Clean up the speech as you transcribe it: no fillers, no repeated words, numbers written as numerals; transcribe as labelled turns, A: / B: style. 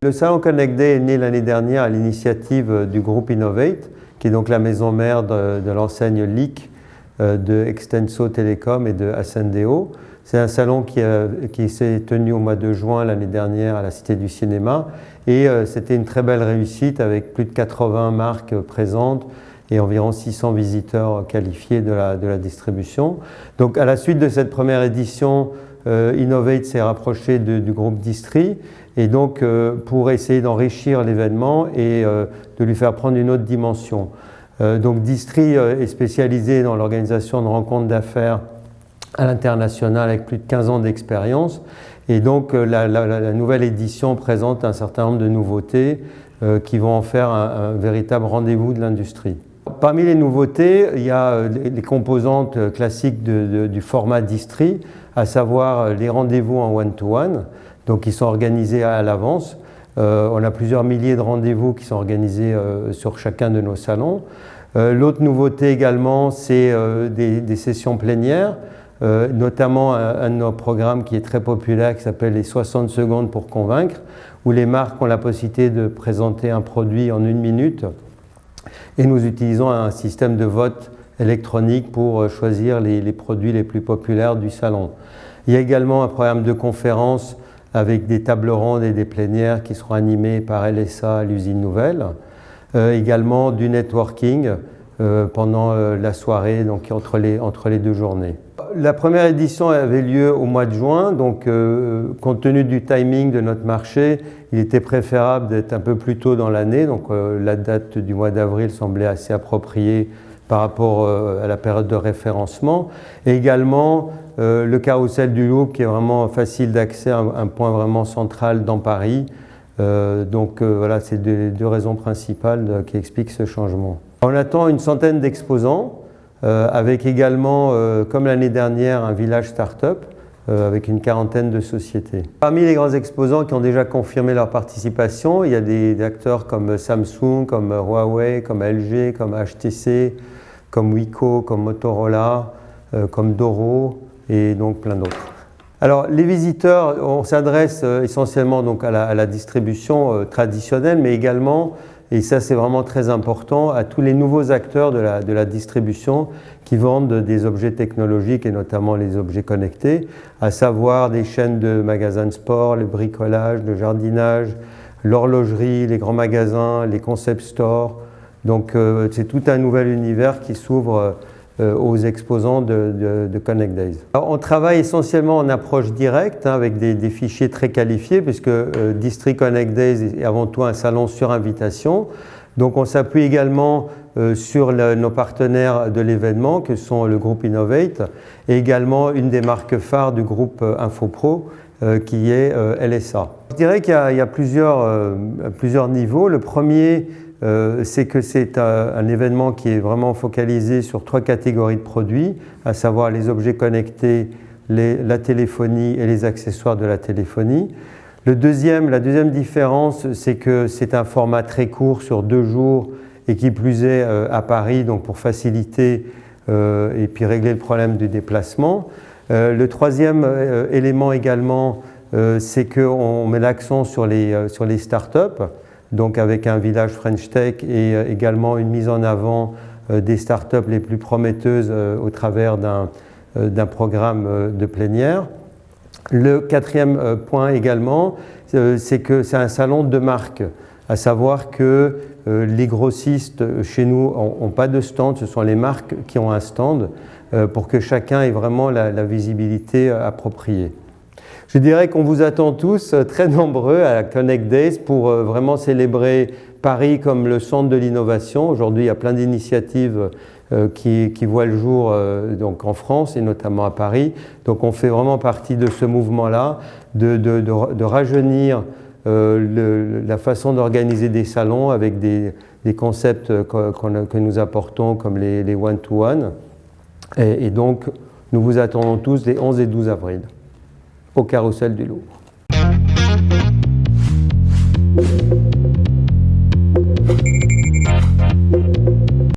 A: Le salon Connect Day est né l'année dernière à l'initiative du groupe Innovate, qui est donc la maison mère de l'enseigne LIC, de Extenso Telecom et de Ascendeo. C'est un salon qui s'est tenu au mois de juin l'année dernière à la Cité du Cinéma et c'était une très belle réussite avec plus de 80 marques présentes et environ 600 visiteurs qualifiés de la distribution. Donc à la suite de cette première édition, Innovate s'est rapproché du groupe Distri et donc pour essayer d'enrichir l'événement et de lui faire prendre une autre dimension. Donc Distri est spécialisé dans l'organisation de rencontres d'affaires à l'international avec plus de 15 ans d'expérience et donc la nouvelle édition présente un certain nombre de nouveautés qui vont en faire un véritable rendez-vous de l'industrie. Parmi les nouveautés, il y a les composantes classiques du format Distri, à savoir les rendez-vous en one-to-one, donc qui sont organisés à l'avance. On a plusieurs milliers de rendez-vous qui sont organisés sur chacun de nos salons. L'autre nouveauté également, c'est des sessions plénières, notamment un de nos programmes qui est très populaire qui s'appelle les 60 secondes pour convaincre, où les marques ont la possibilité de présenter un produit en 1 minute et nous utilisons un système de vote électronique pour choisir les produits les plus populaires du salon. Il y a également un programme de conférences avec des tables rondes et des plénières qui seront animées par LSA, l'usine nouvelle. Également du networking pendant la soirée, donc entre les 2 journées. La première édition avait lieu au mois de juin, donc compte tenu du timing de notre marché, il était préférable d'être un peu plus tôt dans l'année, donc la date du mois d'avril semblait assez appropriée par rapport à la période de référencement. Et également le carrousel du Louvre qui est vraiment facile d'accès, un point vraiment central dans Paris. Voilà, c'est les 2 raisons principales qui expliquent ce changement. On attend une centaine d'exposants, avec également, comme l'année dernière, un village start-up avec une quarantaine de sociétés. Parmi les grands exposants qui ont déjà confirmé leur participation, il y a des acteurs comme Samsung, comme Huawei, comme LG, comme HTC, comme Wiko, comme Motorola, comme Doro et donc plein d'autres. Alors les visiteurs, on s'adresse essentiellement donc à la distribution traditionnelle, mais également, et ça c'est vraiment très important, à tous les nouveaux acteurs de la distribution qui vendent des objets technologiques et notamment les objets connectés, à savoir des chaînes de magasins de sport, le bricolage, le jardinage, l'horlogerie, les grands magasins, les concept stores. Donc c'est tout un nouvel univers qui s'ouvre aux exposants de Connect Days. Alors, on travaille essentiellement en approche directe avec des fichiers très qualifiés puisque Distri Connect Days est avant tout un salon sur invitation. Donc on s'appuie également sur nos partenaires de l'événement que sont le groupe Innovate et également une des marques phares du groupe InfoPro qui est LSA. Je dirais qu'il y a plusieurs niveaux. Le premier, c'est que c'est un événement qui est vraiment focalisé sur 3 catégories de produits, à savoir les objets connectés, la téléphonie et les accessoires de la téléphonie. La deuxième différence, c'est que c'est un format très court sur 2 jours et qui plus est à Paris, donc pour faciliter et puis régler le problème du déplacement. Le troisième élément également, c'est qu'on met l'accent sur les startups, donc avec un village French Tech et également une mise en avant des startups les plus prometteuses au travers d'un programme de plénière. Le 4e point également, c'est que c'est un salon de marque, à savoir que les grossistes chez nous n'ont pas de stand, ce sont les marques qui ont un stand pour que chacun ait vraiment la visibilité appropriée. Je dirais qu'on vous attend tous très nombreux à la Connect Days pour vraiment célébrer Paris comme le centre de l'innovation. Aujourd'hui, il y a plein d'initiatives qui voient le jour donc en France et notamment à Paris. Donc on fait vraiment partie de ce mouvement-là, de rajeunir la façon d'organiser des salons avec des concepts que nous apportons comme les one-to-one. Et donc nous vous attendons tous les 11 et 12 avril au Carrousel du Louvre.